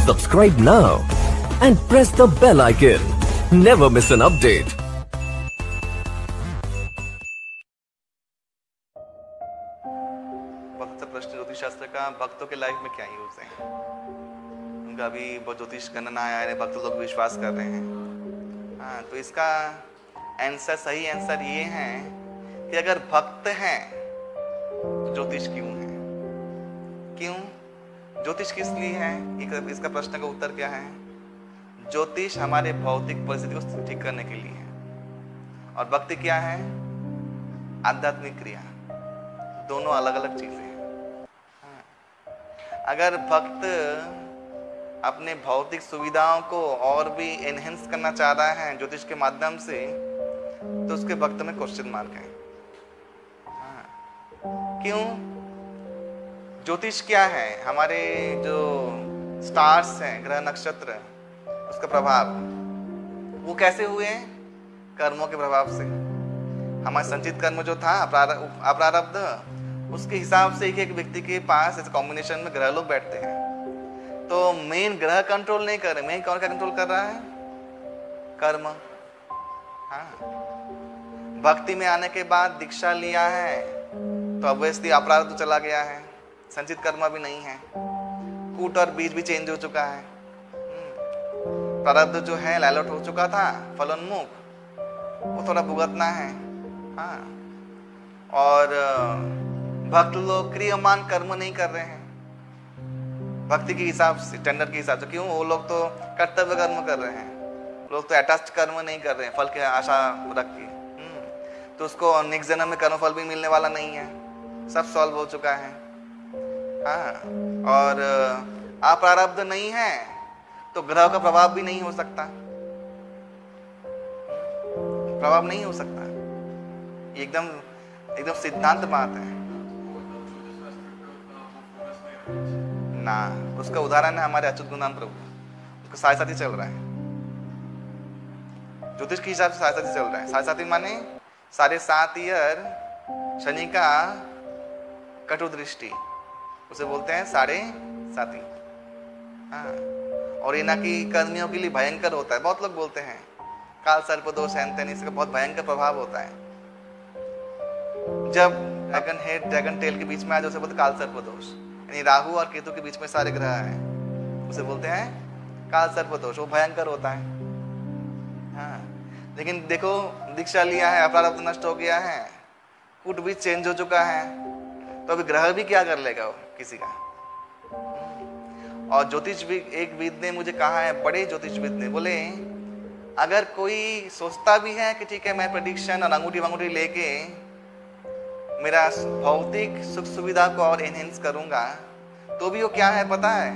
Subscribe now and press the bell icon. Never miss an update. भक्त से प्रश्न ज्योतिष शास्त्र का भक्तों के लाइफ में क्या यूज है? उनका अभी बहुत ज्योतिष गणना आया है, भक्त लोग विश्वास कर रहे हैं। हाँ, तो इसका आंसर, सही आंसर ये है कि अगर भक्त हैं तो ज्योतिष क्यों है? क्यों ज्योतिष किस लिए है? इसका प्रश्न का उत्तर क्या है? ज्योतिष हमारे भौतिक परिस्थिति को ठीक करने के लिए है, और भक्ति क्या है? आध्यात्मिक क्रिया। दोनों अलग अलग चीजें हैं। अगर भक्त अपने भौतिक सुविधाओं को और भी एनहेंस करना चाह रहा है ज्योतिष के माध्यम से, तो उसके भक्त में क्वेश्चन मार्क है। क्यों? ज्योतिष क्या है? हमारे जो स्टार्स हैं, ग्रह नक्षत्र, उसका प्रभाव वो कैसे हुए हैं? कर्मों के प्रभाव से। हमारा संचित कर्म जो था अप्रारब्ध, उसके हिसाब से एक एक व्यक्ति के पास ऐसे कॉम्बिनेशन में ग्रह लोग बैठते हैं। तो मेन ग्रह कंट्रोल नहीं कर रहे, मेन कौन का कंट्रोल कर रहा है? कर्म। हाँ, भक्ति में आने के बाद दीक्षा लिया है तो ऑब्वियसली अपराध चला गया है, संचित कर्म भी नहीं है, कूट और बीज भी चेंज हो चुका है, प्रारब्ध जो है लैलट हो चुका था, फलोन्मुख, वो थोड़ा भुगतना है। हाँ, और भक्त लोग क्रियमान कर्म नहीं कर रहे हैं भक्ति के हिसाब से, टेंडर के हिसाब से। क्यों? वो लोग तो कर्तव्य कर्म कर रहे हैं, लोग तो अटैच्ड कर्म नहीं कर रहे हैं फल की आशा रख के। तो उसको नेक्स्ट जन्म में कर्म फल भी मिलने वाला नहीं है, सब सॉल्व हो चुका है। हाँ, और अप्रारब्ध नहीं है तो ग्रह का प्रभाव भी नहीं हो सकता, प्रभाव नहीं हो सकता। एकदम एकदम सिद्धांत बात है ना। उसका उदाहरण है हमारे अच्युत गुणान प्रभु, उसका साढ़े साथी चल रहा है, ज्योतिष के हिसाब से साढ़े साथी चल रहा है। साढ़े साथी माने 7.5 ईयर शनि का कटु दृष्टि, उसे बोलते हैं 7.5। हाँ, और ये ना कि कर्मियों के लिए भयंकर होता है। बहुत लोग बोलते हैं काल सर्प दोष है, इसका बहुत भयंकर प्रभाव होता है। जब ड्रैगन हेड ड्रैगन टेल के बीच में आ जाए उसे बोलते काल सर्प दोष, यानी राहु और केतु के बीच में सारे ग्रह हैं, उसे बोलते हैं काल सर्प दोष। वो भयंकर होता है। हाँ, लेकिन देखो दीक्षा लिया है, अपरारब्ध नष्ट हो गया है, कूट भी चेंज हो चुका है, तो अभी ग्रह भी क्या कर लेगा वो किसी का। और ज्योतिष भी एक विद ने मुझे कहा है, बड़े ज्योतिषविद ने बोले, अगर कोई सोचता भी है कि ठीक है मैं प्रेडिक्शन और अंगूठी वंगूठी लेके मेरा भौतिक सुख सुविधा को और एनहेंस करूंगा, तो भी वो क्या है पता है?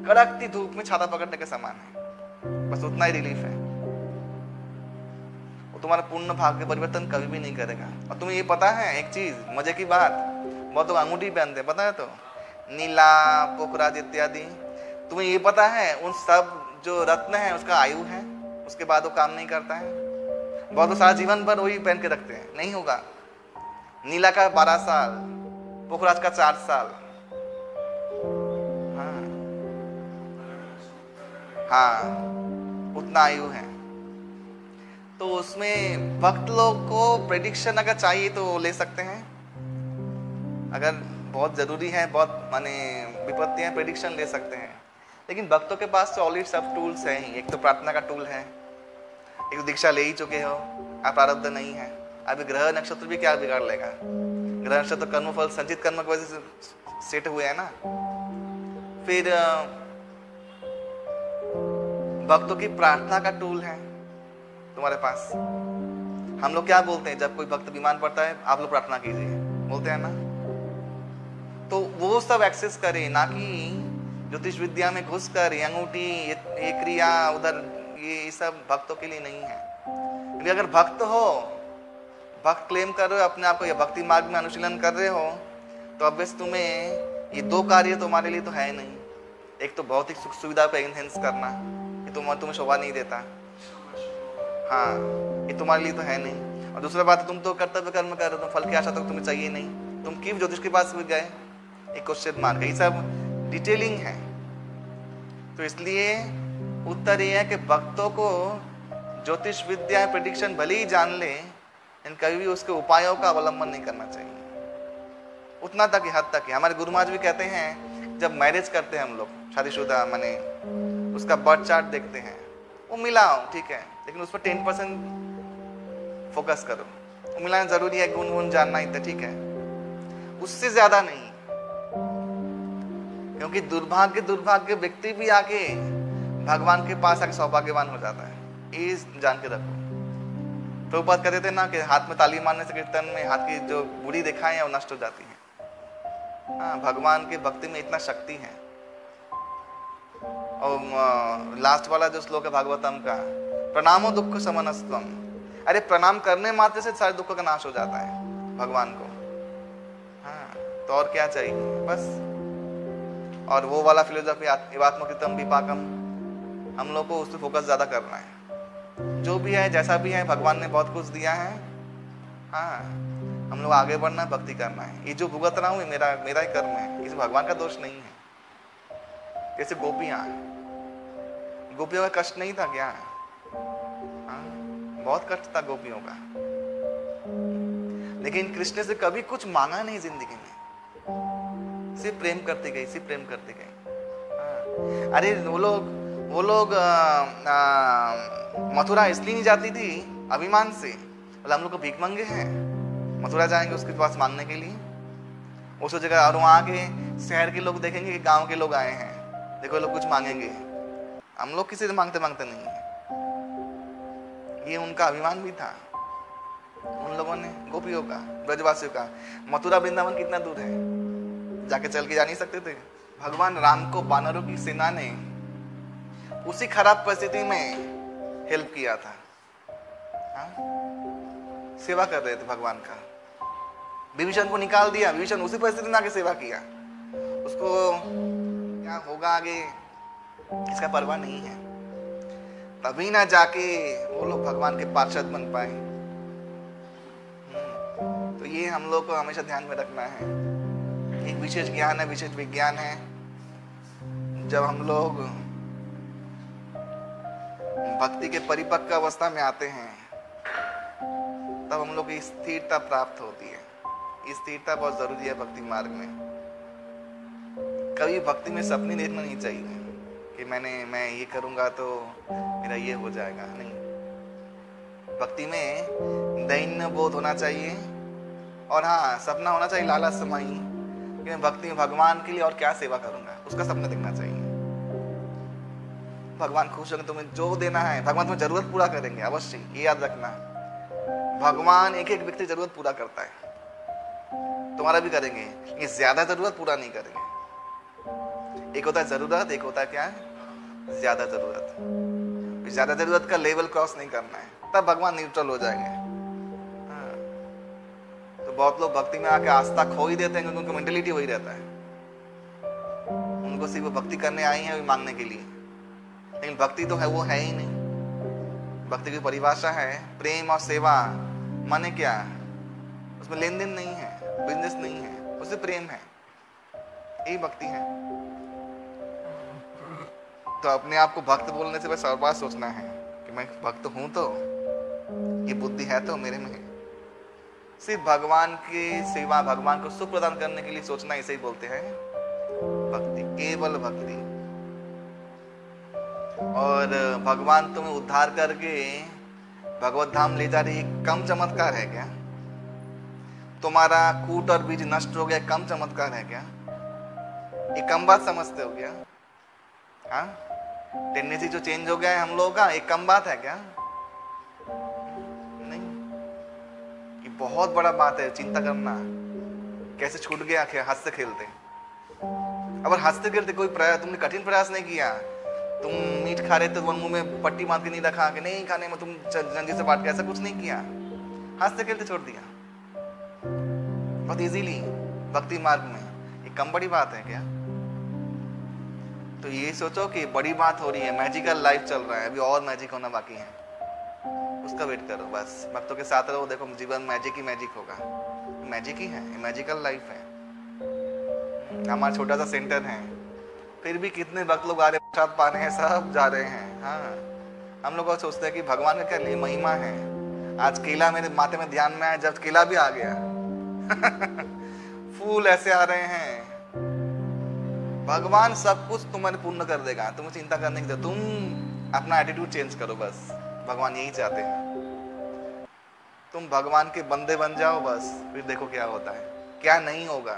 कड़कती धूप में छाता पकड़ने के समान है। बस उतना ही रिलीफ है। वो तुम्हारा पूर्ण भाग्य के परिवर्तन कभी भी नहीं करेगा। और तुम्हें ये पता है एक चीज, मजे की बात, बहुत लोग अंगूठी पहनते हैं, पता है? तो नीला, पोखराज इत्यादि, तुम्हें ये पता है उन सब जो रत्न है उसका आयु है, उसके बाद वो काम नहीं करता है। बहुत लोग सारा जीवन भर वही पहन के रखते हैं, नहीं होगा। नीला का 12 साल, पोखराज का 4 साल। हाँ, हाँ, उतना आयु है। तो उसमें भक्त लोग को प्रेडिक्शन अगर चाहिए तो ले सकते हैं, अगर बहुत जरूरी है, बहुत माने विपत्ति है, प्रेडिक्शन ले सकते हैं। लेकिन भक्तों के पास तो ऑलरेडी सब टूल्स हैं ही। एक तो प्रार्थना का टूल है, एक तो दीक्षा ले ही चुके हो, अप्रारब्ध नहीं है। अभी ग्रह नक्षत्र भी क्या बिगाड़ लेगा? ग्रह नक्षत्र कर्म फल संचित कर्म की वजह से सेट हुए हैं ना। फिर भक्तों की प्रार्थना का टूल है तुम्हारे पास। हम लोग क्या बोलते हैं जब कोई भक्त बीमार पड़ता है? आप लोग प्रार्थना कीजिए, बोलते हैं ना। तो वो सब एक्सेस करे, ना कि ज्योतिष विद्या में घुस कर अंगूठी, ये क्रिया उधर, ये सब भक्तों के लिए नहीं है। क्योंकि अगर भक्त हो, भक्त क्लेम कर रहे हो अपने आप को, या भक्ति मार्ग में अनुशीलन कर रहे हो, तो ऑब्वियस तुम्हें ये दो कार्य तुम्हारे लिए तो है नहीं। एक तो भौतिक सुख सुविधा को एनहेंस करना, ये तुम्हें शोभा नहीं देता। हाँ, ये तुम्हारे लिए तो है नहीं। और दूसरा बात, तुम तो कर्तव्य कर्म कर रहे हो, फल की आशा तो तुम्हें चाहिए नहीं, तुम क्यों ज्योतिष के पास भी गए? एक क्वेश्चन मार्क। ये सब डिटेलिंग है। तो इसलिए उत्तर ये है कि भक्तों को ज्योतिष विद्या प्रेडिक्शन भले ही जान ले, लेकिन कभी भी उसके उपायों का अवलंबन नहीं करना चाहिए। उतना तक ही, हद तक ही। हमारे गुरु महाराज भी कहते हैं जब मैरिज करते हैं हम लोग, शादीशुदा माने, उसका बर्थ चार्ट देखते हैं, वो मिला हो ठीक है, लेकिन उस पर 10% फोकस करो। वो मिलाना जरूरी है, गुण गुण जानना ही तो ठीक है, उससे ज्यादा नहीं। क्योंकि दुर्भाग्य व्यक्ति भी आके भगवान के पास आके सौभाग्यवान हो जाता है, ये जान के रखो। तो बात कहते थे ना कि हाथ में ताली मारने से कीर्तन में हाथ की जो बुरी दिखाएं है वो नष्ट हो जाती है। हाँ, भगवान के भक्ति में इतना शक्ति है। और लास्ट वाला जो श्लोक है भागवतम का, प्रणामो दुख समनस्त्वम, अरे प्रणाम करने मात्र से सारे दुखों का नाश हो जाता है भगवान को। हाँ, तो और क्या चाहिए बस। और वो वाला फिलोसफी एवात्मकृतम विपाकम, हम लोग को उस पर फोकस ज्यादा करना है। जो भी है जैसा भी है, भगवान ने बहुत कुछ दिया है। हाँ, हम लोग आगे बढ़ना है, भक्ति करना है। ये जो भुगत रहा हूँ मेरा ही कर्म है, इस भगवान का दोष नहीं है। जैसे गोपियां का कष्ट नहीं था क्या? हाँ, बहुत कष्ट था गोपियों का, लेकिन कृष्ण से कभी कुछ मांगा नहीं जिंदगी में, सिर्फ प्रेम करती गई, सिर्फ प्रेम करती गई। हाँ, अरे वो लोग मथुरा इसलिए नहीं जाती थी अभिमान से, बोला हम लोग को भीख मांगे हैं, मथुरा जाएंगे उसके पास मांगने के लिए। वो सोचेगा, और वहाँ के शहर के लोग देखेंगे कि गांव के लोग आए हैं, देखो लोग कुछ मांगेंगे। हम लोग किसी से मांगते नहीं है। ये उनका अभिमान भी था उन लोगों ने, गोपियों का, ब्रजवासियों का। मथुरा वृंदावन कितना दूर है, जाके चल के जा नहीं सकते थे। भगवान राम को वानरों की सेना ने उसी खराब परिस्थिति में हेल्प किया था। हाँ? सेवा कर रहे थे भगवान का। विभीषण को निकाल दिया, विभीषण उसी परिस्थिति में आके सेवा किया। उसको क्या होगा आगे इसका परवाह नहीं है, तभी ना जाके वो लोग भगवान के पार्षद बन पाए। तो ये हम लोग को हमेशा ध्यान में रखना है। एक विशेष ज्ञान है, विशेष विज्ञान है। जब हम लोग भक्ति के परिपक्व अवस्था में आते हैं, तब हम लोग की स्थिरता प्राप्त होती है। स्थिरता बहुत जरूरी है भक्ति मार्ग में। कभी भक्ति में सपने देखना नहीं चाहिए कि मैं ये करूंगा तो मेरा ये हो जाएगा, नहीं। भक्ति में दैन्य बोध होना चाहिए, और हाँ, सपना होना चाहिए लालच समाई कि मैं भक्ति में भगवान के लिए और क्या सेवा करूंगा, उसका सपना देखना चाहिए। भगवान खुश होंगे, तुम्हें जो देना है भगवान तुम्हें जरूरत पूरा करेंगे अवश्य, ये याद रखना। भगवान एक एक व्यक्ति जरूरत पूरा करता है, तुम्हारा भी करेंगे, ये ज्यादा जरूरत पूरा नहीं करेंगे। एक होता है जरूरत, एक होता है क्या, ज्यादा जरूरत। ज्यादा जरूरत का लेवल क्रॉस नहीं करना है, तब भगवान न्यूट्रल हो जाएंगे। हाँ। तो बहुत लोग भक्ति में आके आस्था खो ही देते हैं, क्योंकि उनका मेंटेलिटी वही रहता है। उनको सिर्फ भक्ति करने आई है मांगने के लिए, लेकिन भक्ति तो है वो है ही नहीं। भक्ति की परिभाषा है प्रेम और सेवा। माने क्या, उसमें लेन देन नहीं है, बिजनेस नहीं है, उससे प्रेम है, यही भक्ति है। तो अपने आप को भक्त बोलने से बस और बात सोचना है कि मैं भक्त हूं, तो ये बुद्धि है तो मेरे में। सिर्फ भगवान की सेवा, भगवान को सुख प्रदान करने के लिए सोचना, इसे ही बोलते हैं भक्ति, केवल भक्ति। और भगवान तुम्हें उद्धार करके भगवत धाम ले जा रही है, कम चमत्कार है क्या? तुम्हारा कूट और बीज नष्ट हो गया, कम चमत्कार है क्या? ये कम बात समझते हो क्या? हाँ, टेंडेंसी जो चेंज हो गया है हम लोगों का, एक कम बात है क्या? नहीं, ये बहुत बड़ा बात है। चिंता करना कैसे छूट गया हंसते खेलते। अगर हंसते खेलते कोई प्रयास, तुमने कठिन प्रयास नहीं किया, तुम मीट खा रहे थे तो मुंह में पट्टी बांध के नहीं रखा कि नहीं खाने में, तुम जंजीर से बांट के, ऐसा कुछ नहीं किया, हंसते खेलते छोड़ दिया बहुत इजीली भक्ति मार्ग में। ये कम बड़ी बात है क्या? तो ये सोचो कि बड़ी बात हो रही है, मैजिकल लाइफ चल रहा है, अभी और मैजिक होना बाकी है, उसका वेट करो बस। भक्तों के साथ रहो, देखो जीवन मैजिक ही मैजिक होगा। मैजिक ही है, मैजिकल लाइफ है। हमारा छोटा सा सेंटर है, फिर भी कितने भक्त लोग आ रहे प्रसाद पाने हैं, सब जा रहे हैं। हाँ, हम लोग सोचते हैं कि भगवान का क्या लिए महिमा है। आज केला मेरे माथे में ध्यान में आया, जब केला भी आ गया फूल ऐसे आ रहे हैं। भगवान सब कुछ तुम्हारे पूर्ण कर देगा, तुम्हें चिंता करने की जरूरत, तुम अपना एटीट्यूड चेंज करो बस। भगवान यही चाहते हैं, तुम भगवान के बंदे बन जाओ बस, फिर देखो क्या होता है, क्या नहीं होगा।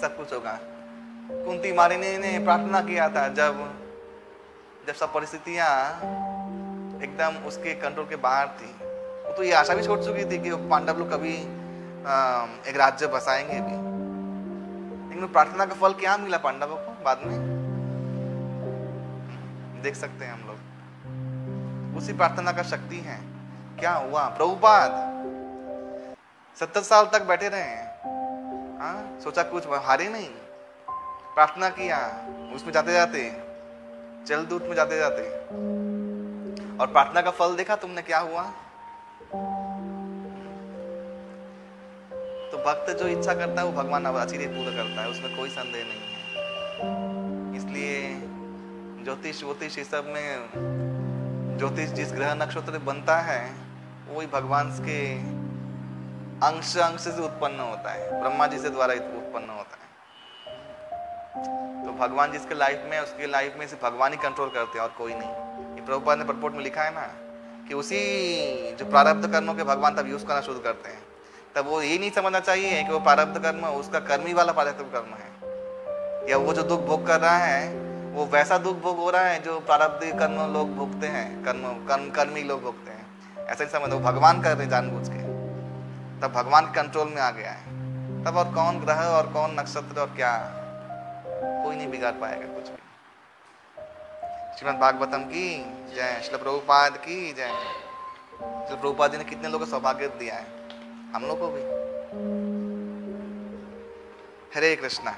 सब कुछ होगा। कुंती मालिनी ने प्रार्थना किया था जब सब परिस्थितियां एकदम उसके कंट्रोल के बाहर थी। वो तो ये आशा भी छोड़ चुकी थी कि पांडव लोग कभी एक राज्य बसाएंगे भी, लेकिन प्रार्थना का फल क्या मिला पांडवों को बाद में देख सकते हैं हम लोग। उसी प्रार्थना का शक्ति है। क्या हुआ, प्रभुपाद 70 साल तक बैठे रहे हैं। हाँ, सोचा कुछ हारे नहीं, प्रार्थना किया, उसमें जाते जाते जलदूत में जाते जाते, और प्रार्थना का फल देखा तुमने क्या हुआ। तो भक्त जो इच्छा करता है वो भगवान अचिरेय पूरा करता है, उसमें कोई संदेह नहीं है। इसलिए ज्योतिष वोतिष इस सब में, ज्योतिष जिस ग्रह नक्षत्र बनता है वही भगवान के अंश से उत्पन्न होता है, ब्रह्मा जी से द्वारा उत्पन्न होता है। तो भगवान जिसके लाइफ में, उसके लाइफ में सिर्फ भगवान ही कंट्रोल करते हैं और कोई नहीं। ये प्रभुपाद ने परपोर्ट में लिखा है ना कि उसी जो प्रारब्ध कर्मों के भगवान तब यूज करना शुरू करते हैं। तब वो ये नहीं समझना चाहिए कि वो प्रारब्ध कर्म उसका कर्मी वाला प्रारब्ध कर्म है, या वो जो दुख भोग कर रहा है वो वैसा दुख भोग हो रहा है जो प्रारब्ध कर्म लोग भोगते हैं, कर्मी लोग भोगते हैं। ऐसा नहीं समझो, भगवान कर रहे जानबूझ के। तब भगवान के कंट्रोल में आ गया है। तब और कौन ग्रह और कौन नक्षत्र और क्या, कोई नहीं बिगाड़ पाएगा कुछ भी। श्रीमद् भागवतम की जय। श्रील प्रभुपाद की जय। श्रील प्रभुपाद जी ने कितने लोगों को सौभाग्य दिया है, हम लोग को भी। हरे कृष्णा।